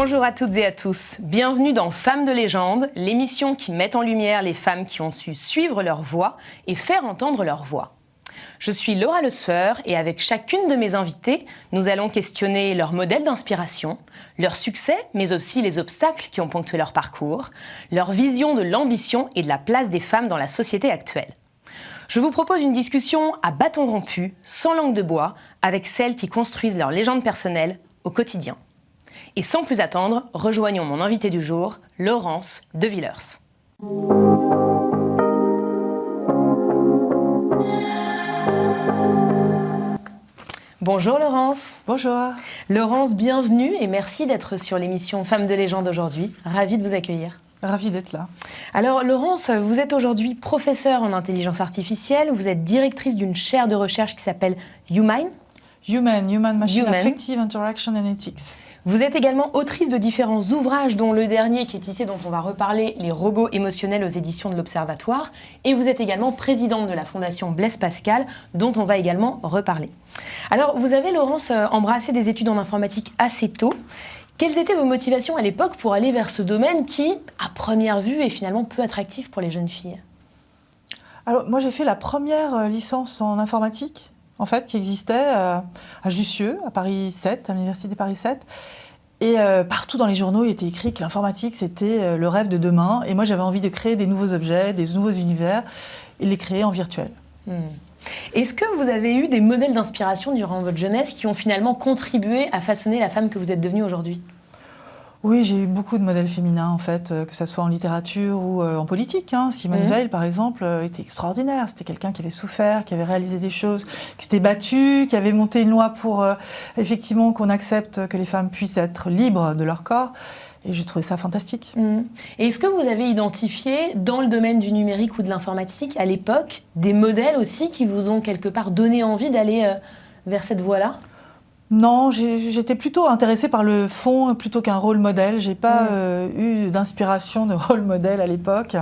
Bonjour à toutes et à tous, bienvenue dans Femmes de légende, l'émission qui met en lumière les femmes qui ont su suivre leur voix et faire entendre leur voix. Je suis Laura Le Sueur et avec chacune de mes invitées, nous allons questionner leur modèle d'inspiration, leurs succès mais aussi les obstacles qui ont ponctué leur parcours, leur vision de l'ambition et de la place des femmes dans la société actuelle. Je vous propose une discussion à bâton rompu, sans langue de bois, avec celles qui construisent leur légende personnelle au quotidien. Et sans plus attendre, rejoignons mon invité du jour, Laurence de Villers. Bonjour Laurence. Bonjour. Laurence, bienvenue et merci d'être sur l'émission Femmes de légende aujourd'hui. Ravie de vous accueillir. Ravie d'être là. Alors Laurence, vous êtes aujourd'hui professeure en intelligence artificielle, vous êtes directrice d'une chaire de recherche qui s'appelle Human Machine Affective Interaction and Ethics. Vous êtes également autrice de différents ouvrages, dont le dernier qui est ici, dont on va reparler, Les robots émotionnels aux éditions de l'Observatoire. Et vous êtes également présidente de la Fondation Blaise Pascal, dont on va également reparler. Alors, vous avez, Laurence, embrassé des études en informatique assez tôt. Quelles étaient vos motivations à l'époque pour aller vers ce domaine qui, à première vue, est finalement peu attractif pour les jeunes filles ? Alors, moi, j'ai fait la première licence en informatique, en fait, qui existait à Jussieu, à Paris 7, à l'université Paris 7. Et partout dans les journaux, il était écrit que l'informatique, c'était le rêve de demain. Et moi, j'avais envie de créer des nouveaux objets, des nouveaux univers, et les créer en virtuel. Est-ce que vous avez eu des modèles d'inspiration durant votre jeunesse qui ont finalement contribué à façonner la femme que vous êtes devenue aujourd'hui ? Oui, j'ai eu beaucoup de modèles féminins, en fait, que ce soit en littérature ou en politique. Simone Veil, par exemple, était extraordinaire. C'était quelqu'un qui avait souffert, qui avait réalisé des choses, qui s'était battu, qui avait monté une loi pour, effectivement, qu'on accepte que les femmes puissent être libres de leur corps. Et j'ai trouvé ça fantastique. Et est-ce que vous avez identifié, dans le domaine du numérique ou de l'informatique, à l'époque, des modèles aussi qui vous ont quelque part donné envie d'aller vers cette voie-là ? Non, j'étais plutôt intéressée par le fond plutôt qu'un rôle modèle. J'ai pas eu d'inspiration de rôle modèle à l'époque.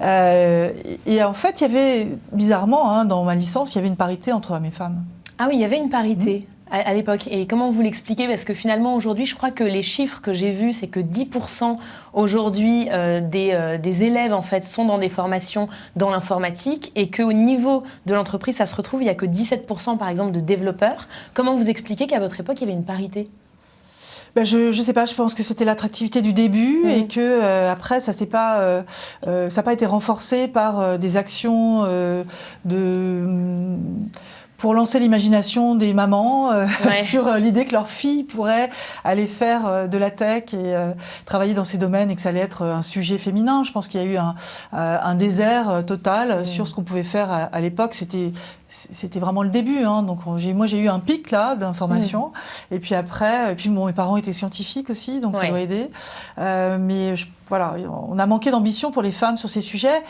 Et en fait, il y avait, bizarrement, dans ma licence, il y avait une parité entre hommes et femmes. Ah oui, il y avait une parité à l'époque. Et comment vous l'expliquez ? Parce que finalement, aujourd'hui, je crois que les chiffres que j'ai vus, c'est que 10% aujourd'hui des élèves, en fait, sont dans des formations dans l'informatique et qu'au niveau de l'entreprise, ça se retrouve, il n'y a que 17%, par exemple, de développeurs. Comment vous expliquez qu'à votre époque, il y avait une parité ? Je sais pas, je pense que c'était l'attractivité du début et que après ça n'a pas été renforcé par des actions pour lancer l'imagination des mamans sur l'idée que leur fille pourrait aller faire de la tech et travailler dans ces domaines et que ça allait être un sujet féminin. Je pense qu'il y a eu un désert total sur ce qu'on pouvait faire à l'époque. C'était vraiment le début. Donc moi j'ai eu un pic là d'information. Et puis après, mes parents étaient scientifiques aussi, donc ça doit aider. Voilà, on a manqué d'ambition pour les femmes sur ces sujets.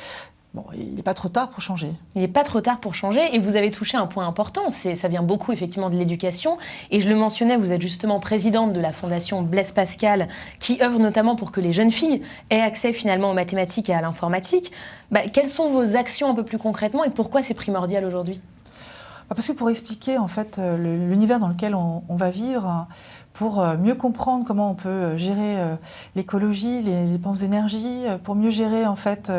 Bon, il n'est pas trop tard pour changer. Il n'est pas trop tard pour changer et vous avez touché un point important, ça vient beaucoup effectivement de l'éducation et je le mentionnais, vous êtes justement présidente de la Fondation Blaise Pascal qui œuvre notamment pour que les jeunes filles aient accès finalement aux mathématiques et à l'informatique. Quelles sont vos actions un peu plus concrètement et pourquoi c'est primordial aujourd'hui ? Parce que pour expliquer en fait l'univers dans lequel on va vivre, pour mieux comprendre comment on peut gérer l'écologie, les dépenses d'énergie, pour mieux gérer en fait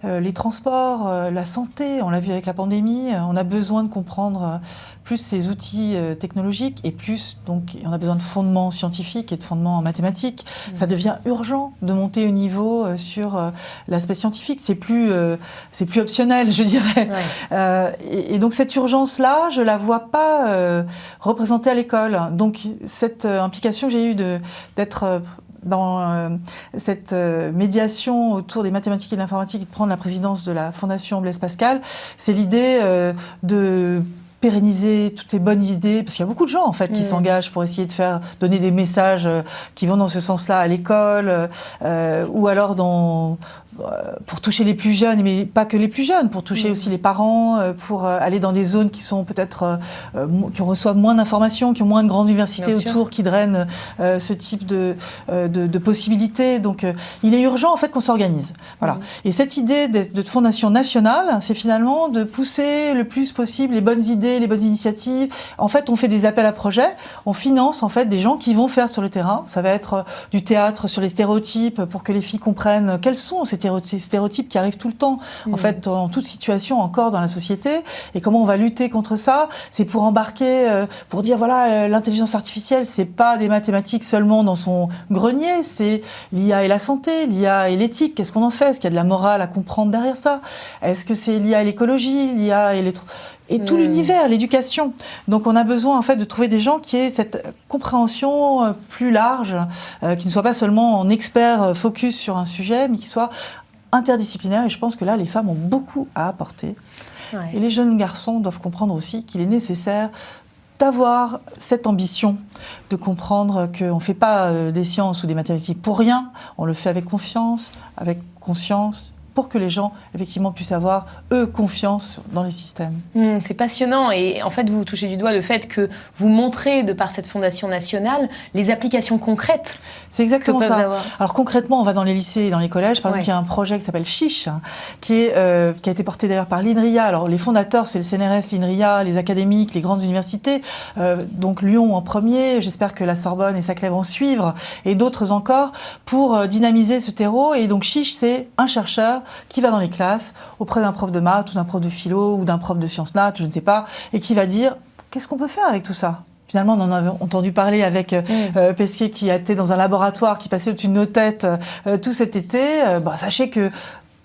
les transports, la santé. On l'a vu avec la pandémie, on a besoin de comprendre plus ces outils technologiques et plus donc on a besoin de fondements scientifiques et de fondements en mathématiques. Ça devient urgent de monter au niveau sur l'aspect scientifique. C'est plus optionnel, je dirais. Et donc cette urgence-là, je la vois pas représentée à l'école. Donc cette implication que j'ai eue d'être dans cette médiation autour des mathématiques et de l'informatique et de prendre la présidence de la Fondation Blaise Pascal, c'est l'idée de pérenniser toutes ces bonnes idées, parce qu'il y a beaucoup de gens en fait qui s'engagent pour essayer de donner des messages qui vont dans ce sens-là à l'école ou alors dans pour toucher les plus jeunes, mais pas que les plus jeunes, pour toucher aussi les parents, pour aller dans des zones qui sont peut-être, qui reçoivent moins d'informations, qui ont moins de grandes universités autour, qui drainent ce type de possibilités. Donc il est urgent en fait qu'on s'organise. Voilà. Et cette idée de fondation nationale, c'est finalement de pousser le plus possible les bonnes idées, les bonnes initiatives. En fait, on fait des appels à projets, on finance en fait des gens qui vont faire sur le terrain. Ça va être du théâtre sur les stéréotypes pour que les filles comprennent quels sont ces stéréotypes qui arrivent tout le temps, en fait, dans toute situation encore dans la société, et comment on va lutter contre ça. C'est pour embarquer, pour dire, voilà, l'intelligence artificielle, c'est pas des mathématiques seulement dans son grenier, c'est l'IA et la santé, l'IA et l'éthique. Qu'est-ce qu'on en fait? Est-ce qu'il y a de la morale à comprendre derrière ça? Est-ce que c'est l'IA et l'écologie, l'IA et tout l'univers, l'éducation. Donc on a besoin en fait de trouver des gens qui aient cette compréhension plus large, qui ne soient pas seulement en expert focus sur un sujet, mais qui soient interdisciplinaires. Et je pense que là, les femmes ont beaucoup à apporter. Ouais. Et les jeunes garçons doivent comprendre aussi qu'il est nécessaire d'avoir cette ambition, de comprendre qu'on ne fait pas des sciences ou des mathématiques pour rien, on le fait avec confiance, avec conscience, pour que les gens, effectivement, puissent avoir, eux, confiance dans les systèmes. C'est passionnant. Et en fait, vous touchez du doigt le fait que vous montrez, de par cette fondation nationale, les applications concrètes. C'est exactement ça. Alors, concrètement, on va dans les lycées et dans les collèges. Par exemple, il y a un projet qui s'appelle Chiche, qui a été porté d'ailleurs par l'INRIA. Alors, les fondateurs, c'est le CNRS, l'INRIA, les académiques, les grandes universités. Donc, Lyon en premier. J'espère que la Sorbonne et Saclay vont suivre, et d'autres encore, pour dynamiser ce terreau. Et donc, Chiche, c'est un chercheur qui va dans les classes auprès d'un prof de maths ou d'un prof de philo ou d'un prof de sciences nat, je ne sais pas, et qui va dire qu'est-ce qu'on peut faire avec tout ça. Finalement, on en avait entendu parler avec Pesquet qui était dans un laboratoire, qui passait au-dessus de nos têtes tout cet été. Sachez que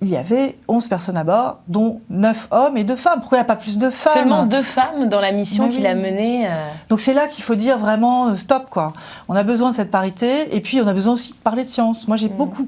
il y avait 11 personnes à bord, dont 9 hommes et 2 femmes. Pourquoi il n'y a pas plus de femmes? Seulement 2 femmes dans la mission qu'il a menée. Donc c'est là qu'il faut dire vraiment stop, quoi. On a besoin de cette parité, et puis on a besoin aussi de parler de science. Moi j'ai beaucoup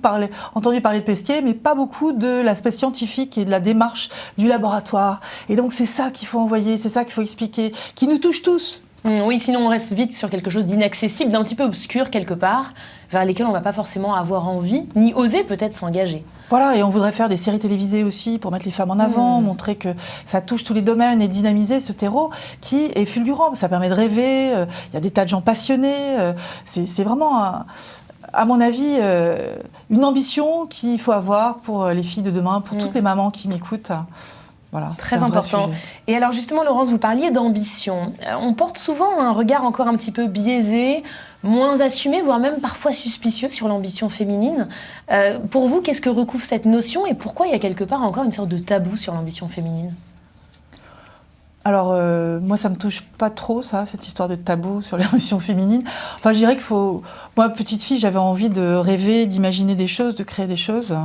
entendu parler de Pesquet, mais pas beaucoup de l'aspect scientifique et de la démarche du laboratoire. Et donc c'est ça qu'il faut envoyer, c'est ça qu'il faut expliquer, qui nous touche tous. Oui, sinon on reste vite sur quelque chose d'inaccessible, d'un petit peu obscur quelque part, vers lesquels on ne va pas forcément avoir envie, ni oser peut-être s'engager. Voilà, et on voudrait faire des séries télévisées aussi pour mettre les femmes en avant, montrer que ça touche tous les domaines et dynamiser ce terreau qui est fulgurant. Ça permet de rêver, il y a des tas de gens passionnés, c'est vraiment, à mon avis, une ambition qu'il faut avoir pour les filles de demain, pour toutes les mamans qui m'écoutent. Voilà, très important. Et alors justement, Laurence, vous parliez d'ambition. On porte souvent un regard encore un petit peu biaisé, moins assumé, voire même parfois suspicieux sur l'ambition féminine. Pour vous, qu'est-ce que recouvre cette notion et pourquoi il y a quelque part encore une sorte de tabou sur l'ambition féminine ? Alors, moi, ça me touche pas trop, ça, cette histoire de tabou sur l'ambition féminine. Enfin, je dirais qu'il faut... Moi, petite fille, j'avais envie de rêver, d'imaginer des choses, de créer des choses.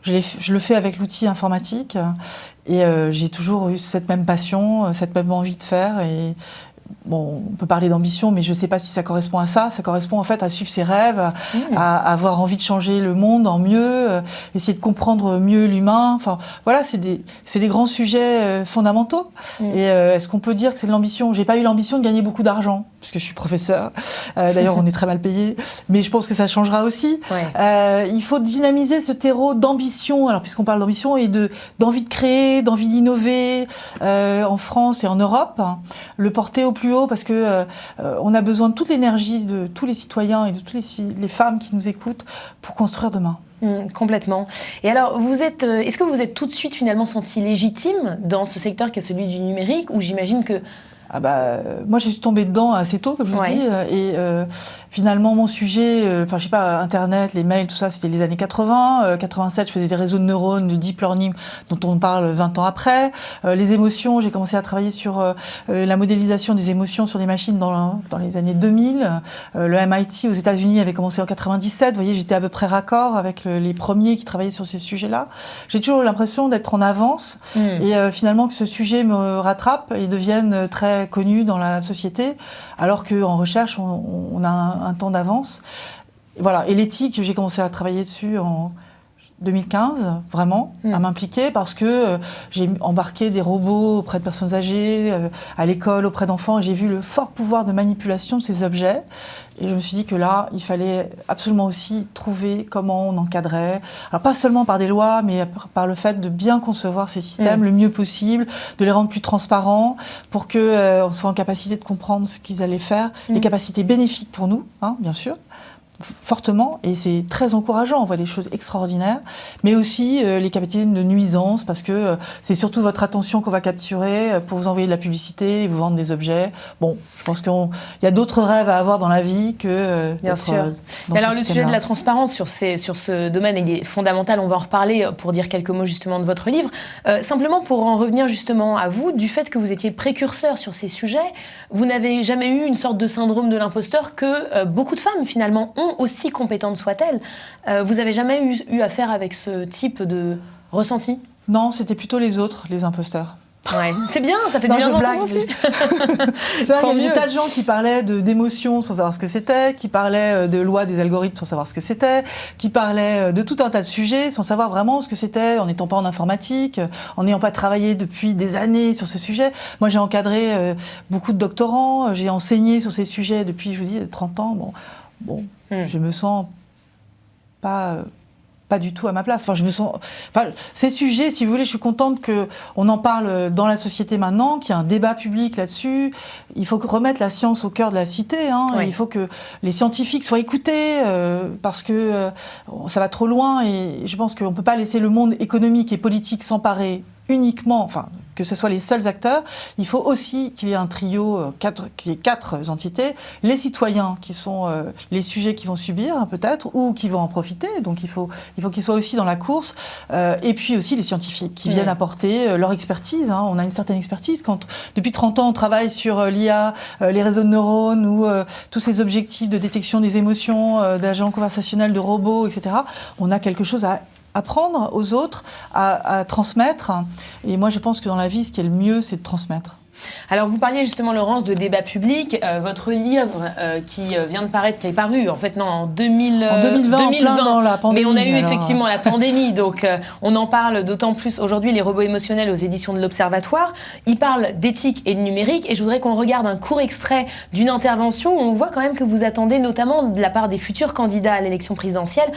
Je le fais avec l'outil informatique. Et j'ai toujours eu cette même passion, cette même envie de faire. Et bon, on peut parler d'ambition, mais je ne sais pas si ça correspond à ça. Ça correspond en fait à suivre ses rêves, à avoir envie de changer le monde en mieux, essayer de comprendre mieux l'humain. Enfin, voilà, c'est des grands sujets fondamentaux. Et est-ce qu'on peut dire que c'est de l'ambition ? J'ai pas eu l'ambition de gagner beaucoup d'argent, puisque je suis professeure. D'ailleurs, on est très mal payé, mais je pense que ça changera aussi. Il faut dynamiser ce terreau d'ambition. Alors, puisqu'on parle d'ambition et d'envie de créer, d'envie d'innover en France et en Europe, le porter au plus haut parce que on a besoin de toute l'énergie de tous les citoyens et de toutes les femmes qui nous écoutent pour construire demain. Complètement. Et alors, est-ce que vous êtes tout de suite finalement senti légitime dans ce secteur qui est celui du numérique, ou j'imagine que moi, je suis tombée dedans assez tôt, comme je vous dis, et finalement, mon sujet, je sais pas, Internet, les mails, tout ça, c'était les années 80. 87, je faisais des réseaux de neurones, du deep learning, dont on parle 20 ans après. Les émotions, j'ai commencé à travailler sur la modélisation des émotions sur les machines dans les années 2000. Le MIT aux États-Unis avait commencé en 97. Vous voyez, j'étais à peu près raccord avec les premiers qui travaillaient sur ces sujets-là. J'ai toujours l'impression d'être en avance et finalement que ce sujet me rattrape et devienne très connu dans la société, alors qu'en recherche, on a un temps d'avance. Voilà. Et l'éthique, j'ai commencé à travailler dessus 2015, vraiment, à m'impliquer parce que j'ai embarqué des robots auprès de personnes âgées, à l'école, auprès d'enfants, et j'ai vu le fort pouvoir de manipulation de ces objets. Et je me suis dit que là, il fallait absolument aussi trouver comment on encadrait. Alors pas seulement par des lois, mais par le fait de bien concevoir ces systèmes le mieux possible, de les rendre plus transparents pour qu'on soit en capacité de comprendre ce qu'ils allaient faire, les capacités bénéfiques pour nous, hein, bien sûr. Fortement, et c'est très encourageant, on voit des choses extraordinaires, mais aussi les capacités de nuisance, parce que c'est surtout votre attention qu'on va capturer pour vous envoyer de la publicité et vous vendre des objets. Bon, je pense qu'il y a d'autres rêves à avoir dans la vie que bien sûr. Alors le sujet de la transparence sur ce domaine est fondamental, on va en reparler pour dire quelques mots justement de votre livre. Simplement pour en revenir justement à vous, du fait que vous étiez précurseur sur ces sujets, vous n'avez jamais eu une sorte de syndrome de l'imposteur que beaucoup de femmes finalement ont, aussi compétentes soient-elles. Vous n'avez jamais eu affaire avec ce type de ressenti ? Non, c'était plutôt les autres, les imposteurs. Ouais. C'est bien, ça fait du bien d'entendre aussi. Il y avait des tas de gens qui parlaient d'émotions sans savoir ce que c'était, qui parlaient de lois des algorithmes sans savoir ce que c'était, qui parlaient de tout un tas de sujets sans savoir vraiment ce que c'était, en n'étant pas en informatique, en n'ayant pas travaillé depuis des années sur ce sujet. Moi, j'ai encadré beaucoup de doctorants, j'ai enseigné sur ces sujets depuis, je vous dis, 30 ans. Bon, je me sens pas du tout à ma place. Ces sujets, si vous voulez, je suis contente qu'on en parle dans la société maintenant, qu'il y ait un débat public là-dessus. Il faut remettre la science au cœur de la cité. Hein, oui. Il faut que les scientifiques soient écoutés parce que ça va trop loin et je pense qu'on ne peut pas laisser le monde économique et politique s'emparer uniquement, que ce soit les seuls acteurs. Il faut aussi qu'il y ait un trio, qu'il y ait 4 entités, les citoyens qui sont les sujets qui vont subir peut-être ou qui vont en profiter, donc il faut qu'ils soient aussi dans la course, et puis aussi les scientifiques qui viennent apporter leur expertise. Hein. On a une certaine expertise quand depuis 30 ans on travaille sur l'IA, les réseaux de neurones ou tous ces objectifs de détection des émotions, d'agents conversationnels, de robots, etc. On a quelque chose à apprendre aux autres, à transmettre. Et moi, je pense que dans la vie, ce qui est le mieux, c'est de transmettre. Alors, vous parliez justement, Laurence, de débat public. Votre livre qui vient de paraître, qui est paru, en 2020, dans la pandémie. Mais on a eu effectivement la pandémie, donc on en parle d'autant plus aujourd'hui, les robots émotionnels aux éditions de l'Observatoire. Il parle d'éthique et de numérique, et je voudrais qu'on regarde un court extrait d'une intervention où on voit quand même que vous attendez, notamment de la part des futurs candidats à l'élection présidentielle,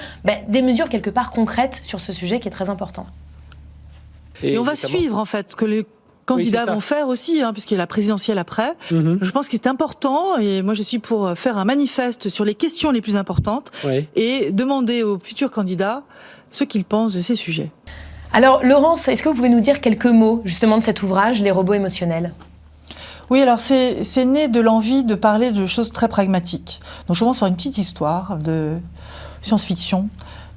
des mesures quelque part concrètes sur ce sujet qui est très important. Et on va suivre en fait ce que les candidats vont faire aussi, puisqu'il y a la présidentielle après. Je pense que c'est important, et moi je suis pour faire un manifeste sur les questions les plus importantes et demander aux futurs candidats ce qu'ils pensent de ces sujets. Alors Laurence, est-ce que vous pouvez nous dire quelques mots justement de cet ouvrage, Les robots émotionnels ? Oui, alors c'est né de l'envie de parler de choses très pragmatiques. Donc je commence par une petite histoire de science-fiction,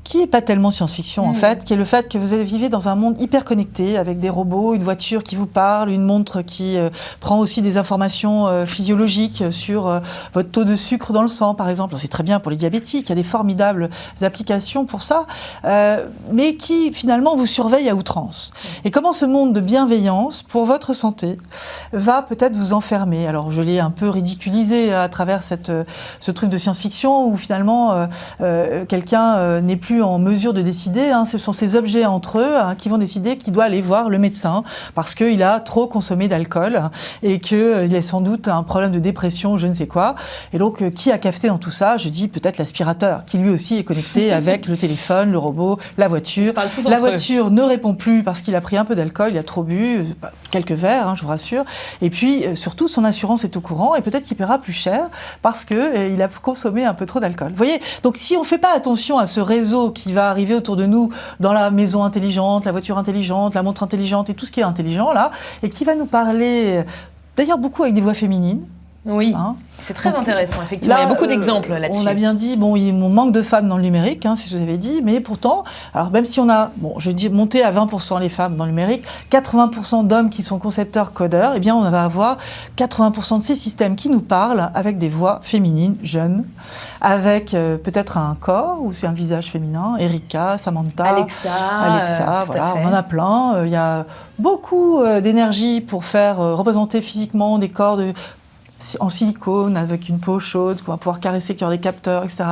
qui n'est pas tellement science-fiction en fait, qui est le fait que vous vivez dans un monde hyper connecté, avec des robots, une voiture qui vous parle, une montre qui prend aussi des informations physiologiques sur votre taux de sucre dans le sang, par exemple. C'est très bien pour les diabétiques, il y a des formidables applications pour ça, mais qui finalement vous surveille à outrance. Et comment ce monde de bienveillance pour votre santé va peut-être vous enfermer. Alors je l'ai un peu ridiculisé à travers ce truc de science-fiction où finalement quelqu'un n'est plus en mesure de décider, ce sont ces objets entre eux qui vont décider qui doit aller voir le médecin parce qu'il a trop consommé d'alcool et qu'il a sans doute un problème de dépression ou je ne sais quoi. Et donc, qui a cafeté dans tout ça ? Je dis peut-être l'aspirateur, qui lui aussi est connecté avec le téléphone, le robot, la voiture. La voiture ne répond plus parce qu'il a pris un peu d'alcool, il a trop bu, quelques verres, je vous rassure. Et puis, surtout, son assurance est au courant et peut-être qu'il paiera plus cher parce qu'il a consommé un peu trop d'alcool. Vous voyez ? Donc, si on ne fait pas attention à ce réseau qui va arriver autour de nous dans la maison intelligente, la voiture intelligente, la montre intelligente et tout ce qui est intelligent là, et qui va nous parler, d'ailleurs beaucoup avec des voix féminines. Oui, c'est très intéressant, effectivement. Là, il y a beaucoup d'exemples là-dessus. On a bien dit, il manque de femmes dans le numérique, si je vous avais dit, mais pourtant, alors même si on a, je dis monté à 20% les femmes dans le numérique, 80% d'hommes qui sont concepteurs, codeurs, eh bien on va avoir 80% de ces systèmes qui nous parlent avec des voix féminines, jeunes, avec peut-être un corps ou c'est un visage féminin, Erika, Samantha, Alexa, voilà, on en a plein. Il y a beaucoup d'énergie pour faire représenter physiquement des corps en silicone, avec une peau chaude, qu'on va pouvoir caresser, qui aura des capteurs, etc.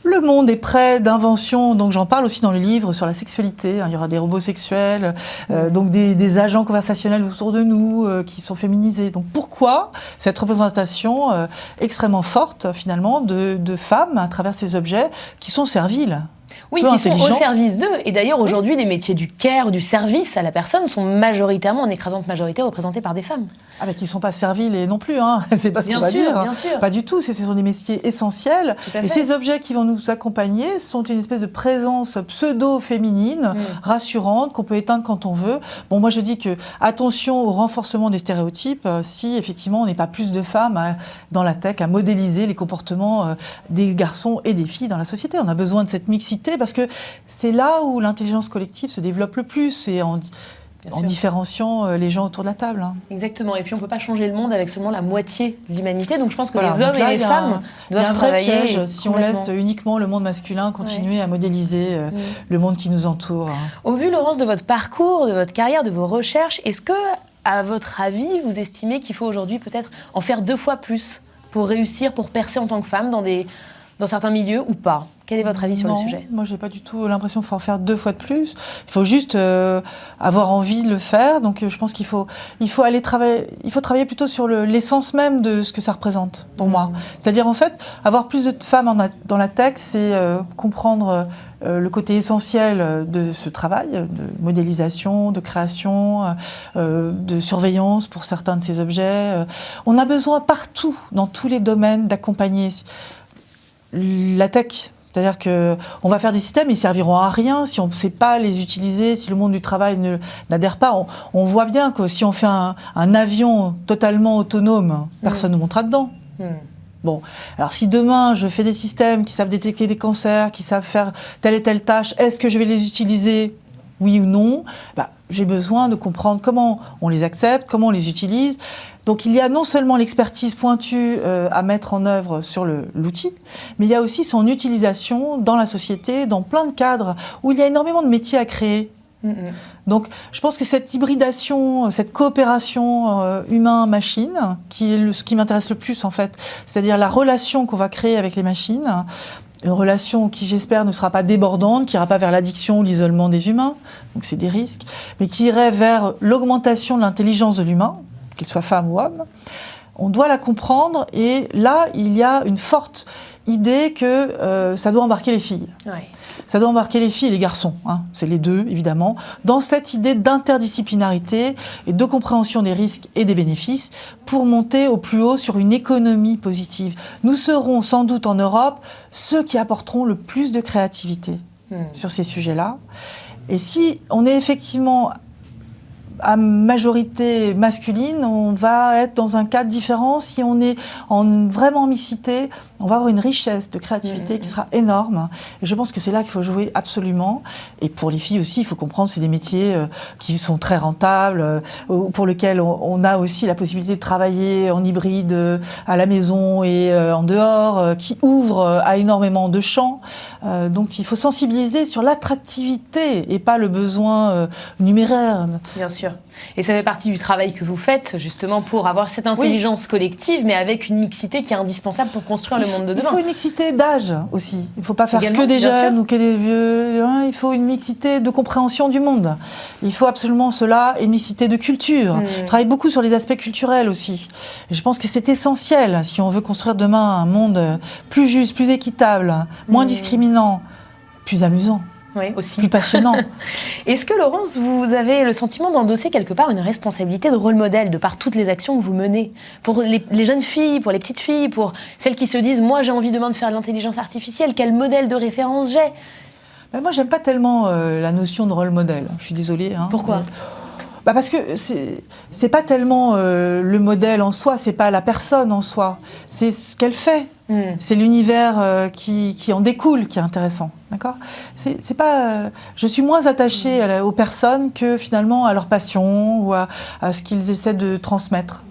Le monde est prêt d'inventions, donc j'en parle aussi dans le livre sur la sexualité. Il y aura des robots sexuels, donc des agents conversationnels autour de nous qui sont féminisés. Donc pourquoi cette représentation extrêmement forte finalement de femmes à travers ces objets qui sont serviles? Oui, qui sont au service d'eux. Et d'ailleurs, aujourd'hui, les métiers du care, du service à la personne sont majoritairement, en écrasante majorité, représentés par des femmes. Ah ben, qui ne sont pas serviles non plus, hein. C'est pas ce qu'on va dire. Bien sûr. Pas du tout, ce sont des métiers essentiels. Et ces objets qui vont nous accompagner sont une espèce de présence pseudo-féminine, rassurante, qu'on peut éteindre quand on veut. Bon, moi je dis que attention au renforcement des stéréotypes, si effectivement on n'est pas plus de femmes dans la tech à modéliser les comportements des garçons et des filles dans la société. On a besoin de cette mixité parce que c'est là où l'intelligence collective se développe le plus et en différenciant les gens autour de la table. Hein. Exactement. Et puis on ne peut pas changer le monde avec seulement la moitié de l'humanité. Donc je pense que les hommes et les femmes doivent travailler. Il y a un vrai piège si on laisse uniquement le monde masculin continuer à modéliser le monde qui nous entoure. Au vu, Laurence, de votre parcours, de votre carrière, de vos recherches, est-ce que, à votre avis, vous estimez qu'il faut aujourd'hui peut-être en faire 2 fois plus pour réussir, pour percer en tant que femme dans certains milieux ou pas? Quel est votre avis sur le sujet? Moi, je n'ai pas du tout l'impression qu'il faut en faire 2 fois de plus. Il faut juste avoir envie de le faire. Donc, je pense qu'il faut aller travailler. Il faut travailler plutôt sur l'essence même de ce que ça représente pour moi. C'est-à-dire, en fait, avoir plus de femmes dans la tech, c'est comprendre le côté essentiel de ce travail, de modélisation, de création, de surveillance pour certains de ces objets. On a besoin partout, dans tous les domaines, d'accompagner la tech. C'est-à-dire qu'on va faire des systèmes, ils serviront à rien si on ne sait pas les utiliser, si le monde du travail n'adhère pas. On voit bien que si on fait un avion totalement autonome, personne ne montera dedans. Bon, alors si demain je fais des systèmes qui savent détecter des cancers, qui savent faire telle et telle tâche, est-ce que je vais les utiliser, oui ou non? J'ai besoin de comprendre comment on les accepte, comment on les utilise. Donc il y a non seulement l'expertise pointue à mettre en œuvre sur l'outil, mais il y a aussi son utilisation dans la société, dans plein de cadres où il y a énormément de métiers à créer. Donc je pense que cette hybridation, cette coopération humain-machine, qui est ce qui m'intéresse le plus en fait, c'est-à-dire la relation qu'on va créer avec les machines, une relation qui, j'espère, ne sera pas débordante, qui n'ira pas vers l'addiction ou l'isolement des humains, donc c'est des risques, mais qui irait vers l'augmentation de l'intelligence de l'humain, qu'il soit femme ou homme. On doit la comprendre et là, il y a une forte idée que ça doit embarquer les filles. Ça doit embarquer les filles et les garçons, hein, c'est les deux évidemment, dans cette idée d'interdisciplinarité et de compréhension des risques et des bénéfices pour monter au plus haut sur une économie positive. Nous serons sans doute en Europe ceux qui apporteront le plus de créativité sur ces sujets-là. Et si on est effectivement à majorité masculine, on va être dans un cadre différent. Si on est vraiment en mixité, on va avoir une richesse de créativité qui sera énorme. Et je pense que c'est là qu'il faut jouer absolument. Et pour les filles aussi, il faut comprendre que c'est des métiers qui sont très rentables, pour lesquels on a aussi la possibilité de travailler en hybride à la maison et en dehors, qui ouvrent à énormément de champs. Donc il faut sensibiliser sur l'attractivité et pas le besoin numéraire. Bien sûr. Et ça fait partie du travail que vous faites, justement, pour avoir cette intelligence collective, mais avec une mixité qui est indispensable pour construire le monde de demain. Il faut une mixité d'âge aussi. Il ne faut pas faire que des jeunes ou que des vieux. Il faut une mixité de compréhension du monde. Il faut absolument cela et une mixité de culture. Je travaille beaucoup sur les aspects culturels aussi. Et je pense que c'est essentiel si on veut construire demain un monde plus juste, plus équitable, moins discriminant, plus amusant. Oui, aussi. Plus passionnant. Est-ce que, Laurence, vous avez le sentiment d'endosser quelque part une responsabilité de rôle modèle de par toutes les actions que vous menez pour les jeunes filles, pour les petites filles, pour celles qui se disent « moi j'ai envie demain de faire de l'intelligence artificielle, quel modèle de référence j'ai ?» Moi, j'aime pas tellement la notion de rôle modèle. Je suis désolée. Pourquoi ? Parce que c'est pas tellement le modèle en soi, c'est pas la personne en soi, c'est ce qu'elle fait. C'est l'univers qui en découle qui est intéressant, d'accord ? C'est pas. Je suis moins attachée aux personnes que finalement à leur passion ou à ce qu'ils essaient de transmettre.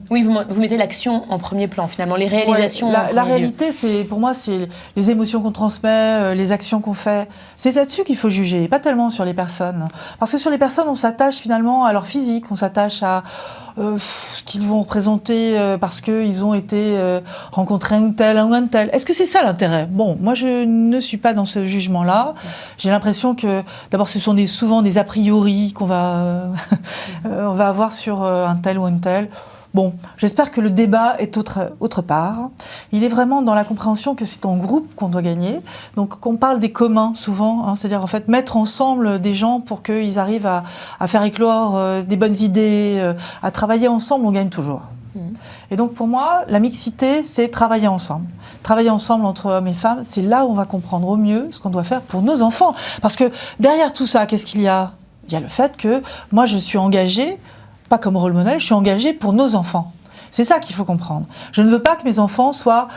Oui, vous mettez l'action en premier plan, finalement, les réalisations. Ouais, la réalité, pour moi, c'est les émotions qu'on transmet, les actions qu'on fait. C'est là-dessus qu'il faut juger, pas tellement sur les personnes. Parce que sur les personnes, on s'attache finalement à leur physique, on s'attache à ce qu'ils vont représenter parce qu'ils ont été rencontrés un ou un tel. Est-ce que c'est ça l'intérêt? Bon, moi, je ne suis pas dans ce jugement-là. J'ai l'impression que, d'abord, ce sont souvent des a priori qu'on va, on va avoir sur un tel ou une telle. Bon, j'espère que le débat est autre part. Il est vraiment dans la compréhension que c'est en groupe qu'on doit gagner. Donc, qu'on parle des communs souvent, hein, c'est-à-dire en fait mettre ensemble des gens pour qu'ils arrivent à faire éclore des bonnes idées, à travailler ensemble, on gagne toujours. Et donc pour moi, la mixité, c'est travailler ensemble. Travailler ensemble entre hommes et femmes, c'est là où on va comprendre au mieux ce qu'on doit faire pour nos enfants. Parce que derrière tout ça, qu'est-ce qu'il y a? Il y a le fait que moi, je suis engagée, pas comme rôle modèle, je suis engagée pour nos enfants. C'est ça qu'il faut comprendre. Je ne veux pas que mes enfants soient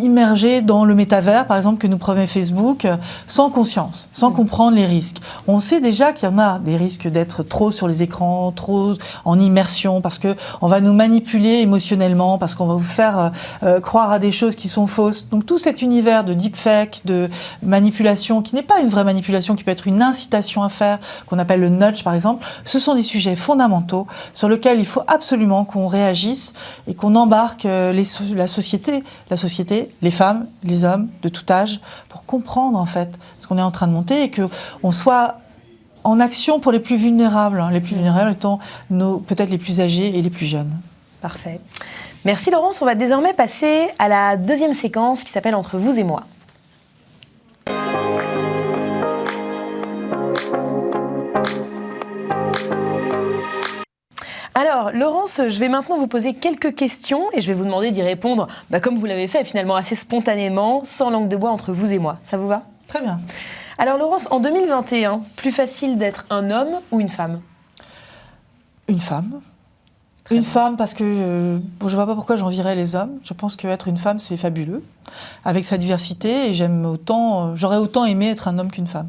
immergés dans le métavers, par exemple, que nous promet Facebook, sans conscience, sans comprendre les risques. On sait déjà qu'il y en a des risques d'être trop sur les écrans, trop en immersion, parce qu'on va nous manipuler émotionnellement, parce qu'on va vous faire croire à des choses qui sont fausses. Donc tout cet univers de deepfake, de manipulation, qui n'est pas une vraie manipulation, qui peut être une incitation à faire, qu'on appelle le nudge par exemple, ce sont des sujets fondamentaux sur lesquels il faut absolument qu'on réagisse et qu'on embarque la société, les femmes, les hommes de tout âge, pour comprendre en fait ce qu'on est en train de monter et qu'on soit en action pour les plus vulnérables, les plus vulnérables étant peut-être les plus âgés et les plus jeunes. Parfait. Merci Laurence, on va désormais passer à la deuxième séquence qui s'appelle Entre vous et moi. Alors, Laurence, je vais maintenant vous poser quelques questions et je vais vous demander d'y répondre, comme vous l'avez fait finalement, assez spontanément, sans langue de bois entre vous et moi. Ça vous va? Très bien. Alors Laurence, en 2021, plus facile d'être un homme ou une femme? Une femme. Une femme parce que je ne vois pas pourquoi j'envierais les hommes. Je pense qu'être une femme, c'est fabuleux, avec sa diversité, et j'aurais autant aimé être un homme qu'une femme.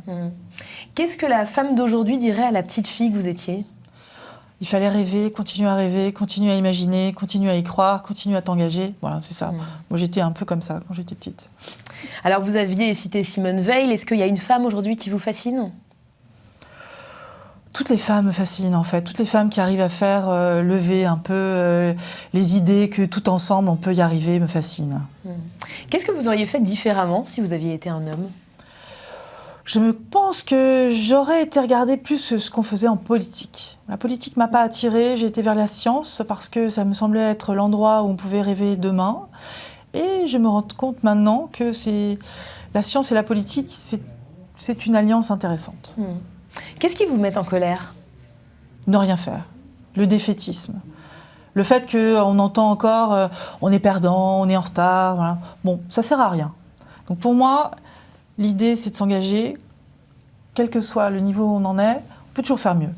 Qu'est-ce que la femme d'aujourd'hui dirait à la petite fille que vous étiez? Il fallait rêver, continuer à imaginer, continuer à y croire, continuer à t'engager. Voilà, c'est ça. Moi, j'étais un peu comme ça quand j'étais petite. Alors, vous aviez cité Simone Veil. Est-ce qu'il y a une femme aujourd'hui qui vous fascine? Toutes les femmes me fascinent, en fait. Toutes les femmes qui arrivent à faire lever un peu les idées que tout ensemble, on peut y arriver, me fascinent. Qu'est-ce que vous auriez fait différemment si vous aviez été un homme? Je me pense que j'aurais été regarder plus ce qu'on faisait en politique. La politique ne m'a pas attirée, j'ai été vers la science parce que ça me semblait être l'endroit où on pouvait rêver demain. Et je me rends compte maintenant que la science et la politique, c'est une alliance intéressante. Qu'est-ce qui vous met en colère? Ne rien faire. Le défaitisme. Le fait qu'on entend encore on est perdant, on est en retard. Voilà. Bon, ça ne sert à rien. Donc pour moi, l'idée, c'est de s'engager, quel que soit le niveau où on en est, on peut toujours faire mieux.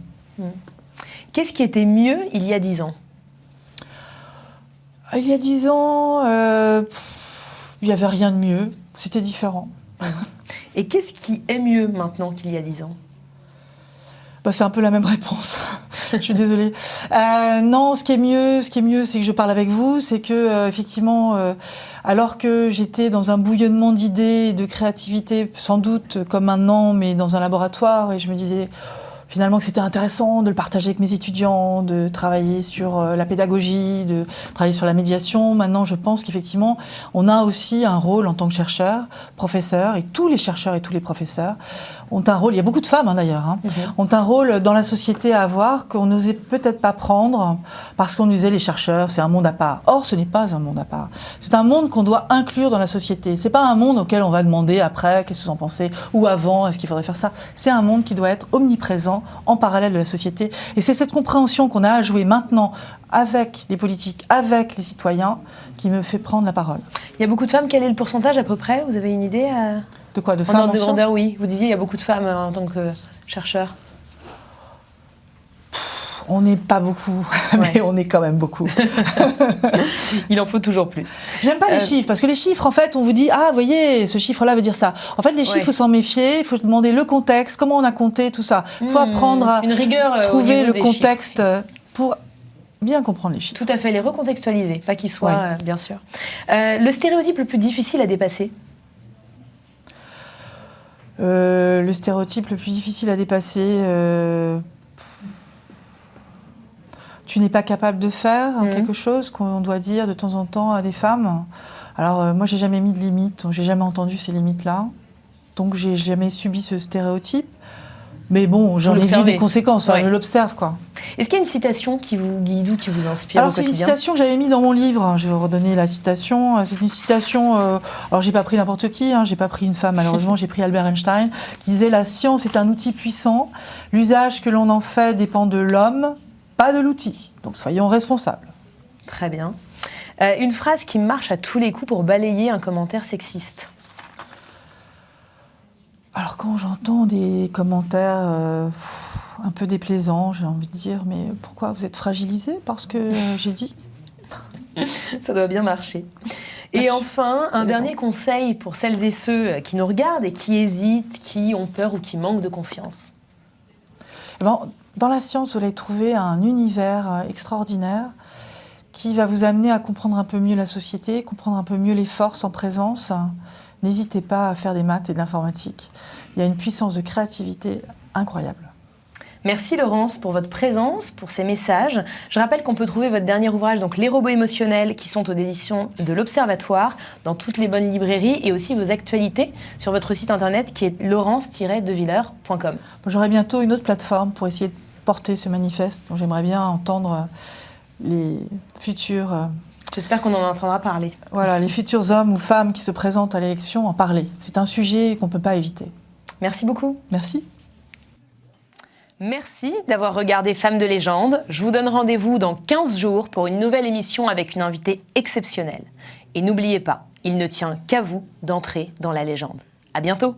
Qu'est-ce qui était mieux il y a 10 ans? Il y a 10 ans, il n'y avait rien de mieux, c'était différent. Et qu'est-ce qui est mieux maintenant qu'il y a 10 ans? C'est un peu la même réponse. Je suis désolée. Non, ce qui est mieux, c'est que je parle avec vous, c'est que effectivement, alors que j'étais dans un bouillonnement d'idées et de créativité, sans doute comme maintenant, mais dans un laboratoire, et je me disais finalement que c'était intéressant de le partager avec mes étudiants, de travailler sur la pédagogie, de travailler sur la médiation. Maintenant, je pense qu'effectivement, on a aussi un rôle en tant que chercheur, professeur, et tous les chercheurs et tous les professeurs ont un rôle, il y a beaucoup de femmes d'ailleurs, ont un rôle dans la société à avoir qu'on n'osait peut-être pas prendre parce qu'on disait les chercheurs, c'est un monde à part. Or, ce n'est pas un monde à part. C'est un monde qu'on doit inclure dans la société. C'est pas un monde auquel on va demander après, qu'est-ce que vous en pensez, ou avant, est-ce qu'il faudrait faire ça. C'est un monde qui doit être omniprésent en parallèle de la société. Et c'est cette compréhension qu'on a à jouer maintenant avec les politiques, avec les citoyens, qui me fait prendre la parole. Il y a beaucoup de femmes, quel est le pourcentage à peu près? Vous avez une idée De quoi? De femmes en ordre de sciences? grandeur, oui. Vous disiez il y a beaucoup de femmes en tant que chercheurs. On n'est pas beaucoup, mais on est quand même beaucoup. Il en faut toujours plus. J'aime pas les chiffres, parce que les chiffres, en fait, on vous dit « Ah, vous voyez, ce chiffre-là veut dire ça ». En fait, les chiffres, il faut s'en méfier, il faut demander le contexte, comment on a compté, tout ça. Il faut apprendre à une rigueur trouver le contexte pour bien comprendre les chiffres. Tout à fait, les recontextualiser, pas qu'ils soient, bien sûr. Le stéréotype le plus difficile à dépasser? Le stéréotype le plus difficile à dépasser, tu n'es pas capable de faire quelque chose qu'on doit dire de temps en temps à des femmes. Alors moi, j'ai jamais mis de limite, j'ai jamais entendu ces limites-là, donc j'ai jamais subi ce stéréotype. Mais bon, j'en ai vu des conséquences, je l'observe, quoi. Est-ce qu'il y a une citation qui vous guide ou qui vous inspire alors, au quotidien? C'est une citation que j'avais mise dans mon livre, je vais redonner la citation. C'est une citation, alors j'ai pas pris n'importe qui, j'ai pas pris une femme malheureusement, j'ai pris Albert Einstein, qui disait « La science est un outil puissant, l'usage que l'on en fait dépend de l'homme, pas de l'outil. Donc soyons responsables. » Très bien. Une phrase qui marche à tous les coups pour balayer un commentaire sexiste? Alors quand j'entends des commentaires un peu déplaisants, j'ai envie de dire, mais pourquoi vous êtes fragilisé parce que j'ai dit? Ça doit bien marcher. Et enfin, un dernier conseil pour celles et ceux qui nous regardent et qui hésitent, qui ont peur ou qui manquent de confiance. Dans la science, vous allez trouver un univers extraordinaire qui va vous amener à comprendre un peu mieux la société, comprendre un peu mieux les forces en présence. N'hésitez pas à faire des maths et de l'informatique. Il y a une puissance de créativité incroyable. Merci Laurence pour votre présence, pour ces messages. Je rappelle qu'on peut trouver votre dernier ouvrage, donc Les robots émotionnels, qui sont aux éditions de l'Observatoire, dans toutes les bonnes librairies, et aussi vos actualités sur votre site internet qui est laurence-deviller.com. J'aurai bientôt une autre plateforme pour essayer de porter ce manifeste, dont j'aimerais bien entendre les futurs... J'espère qu'on en entendra parler. Voilà, les futurs hommes ou femmes qui se présentent à l'élection en parler. C'est un sujet qu'on ne peut pas éviter. Merci beaucoup. Merci. Merci d'avoir regardé Femmes de légende. Je vous donne rendez-vous dans 15 jours pour une nouvelle émission avec une invitée exceptionnelle. Et n'oubliez pas, il ne tient qu'à vous d'entrer dans la légende. À bientôt.